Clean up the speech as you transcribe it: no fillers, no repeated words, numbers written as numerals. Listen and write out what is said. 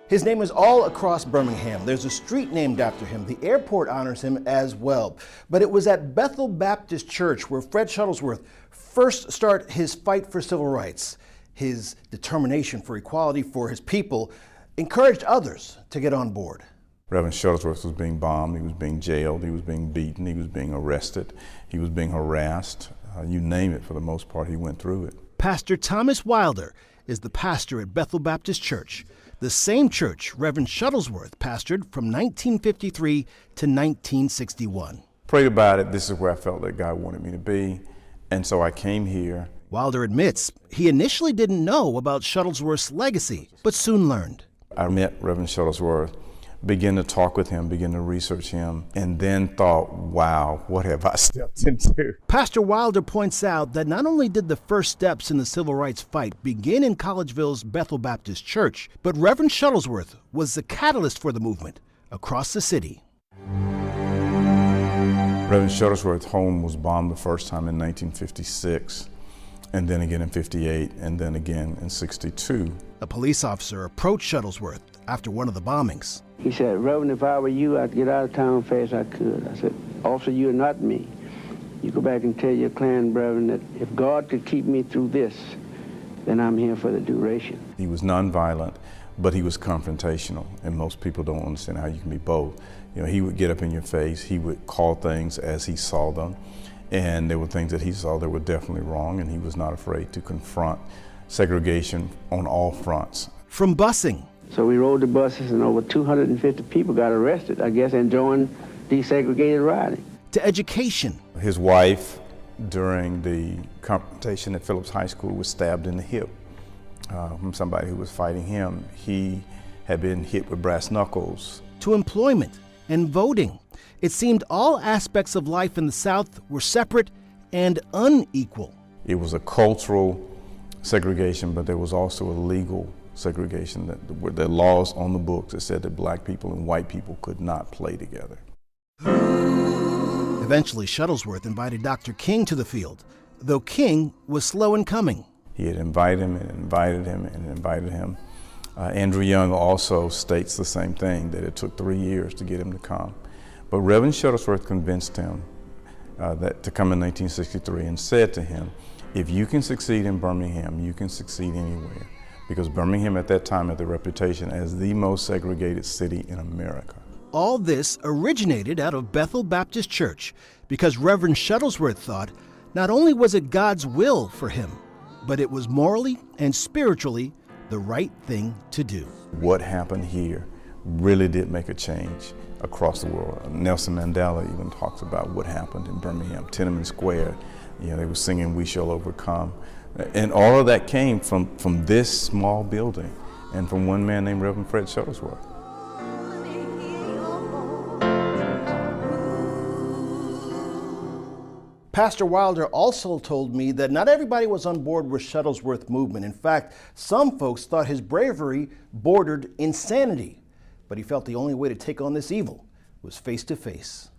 His name is all across Birmingham. There's a street named after him. The airport honors him as well. But it was at Bethel Baptist Church where Fred Shuttlesworth first started his fight for civil rights. His determination for equality for his people encouraged others to get on board. Reverend Shuttlesworth was being bombed, he was being jailed, he was being beaten, he was being arrested, he was being harassed. You name it, for the most part, he went through it. Pastor Thomas Wilder is the pastor at Bethel Baptist Church, the same church Reverend Shuttlesworth pastored from 1953 to 1961. Prayed about it. This is where I felt that God wanted me to be, and so I came here. Wilder admits he initially didn't know about Shuttlesworth's legacy, but soon learned. I met Reverend Shuttlesworth, began to talk with him, began to research him, and then thought, wow, what have I stepped into? Pastor Wilder points out that not only did the first steps in the civil rights fight begin in Collegeville's Bethel Baptist Church, but Reverend Shuttlesworth was the catalyst for the movement across the city. Reverend Shuttlesworth's home was bombed the first time in 1956, and then again in 58, and then again in 62. A police officer approached Shuttlesworth after one of the bombings. He said, Reverend, if I were you, I'd get out of town fast as I could. I said, Officer, you're not me. You go back and tell your clan brethren that if God could keep me through this, then I'm here for the duration. He was nonviolent, but he was confrontational, and most people don't understand how you can be both. You know, he would get up in your face, he would call things as he saw them, and there were things that he saw that were definitely wrong, and he was not afraid to confront segregation on all fronts. From busing. So we rode the buses and over 250 people got arrested, I guess, and joined desegregated riding. To education. His wife, during the confrontation at Phillips High School, was stabbed in the hip from somebody who was fighting him. He had been hit with brass knuckles. To employment and voting. It seemed all aspects of life in the South were separate and unequal. It was a cultural segregation, but there was also a legal segregation. That were the laws on the books that said that black people and white people could not play together. Eventually, Shuttlesworth invited Dr. King to the field, though King was slow in coming. He had invited him and invited him and invited him. Andrew Young also states the same thing, that it took 3 years to get him to come. But Reverend Shuttlesworth convinced him that to come in 1963 and said to him, if you can succeed in Birmingham, you can succeed anywhere. Because Birmingham at that time had the reputation as the most segregated city in America. All this originated out of Bethel Baptist Church because Reverend Shuttlesworth thought not only was it God's will for him, but it was morally and spiritually the right thing to do. What happened here really did make a change across the world. Nelson Mandela even talks about what happened in Birmingham, Tiananmen Square. You know, they were singing "We Shall Overcome." And all of that came from this small building and from one man named Reverend Fred Shuttlesworth. Pastor Wilder also told me that not everybody was on board with Shuttlesworth movement. In fact, some folks thought his bravery bordered insanity. But he felt the only way to take on this evil was face to face.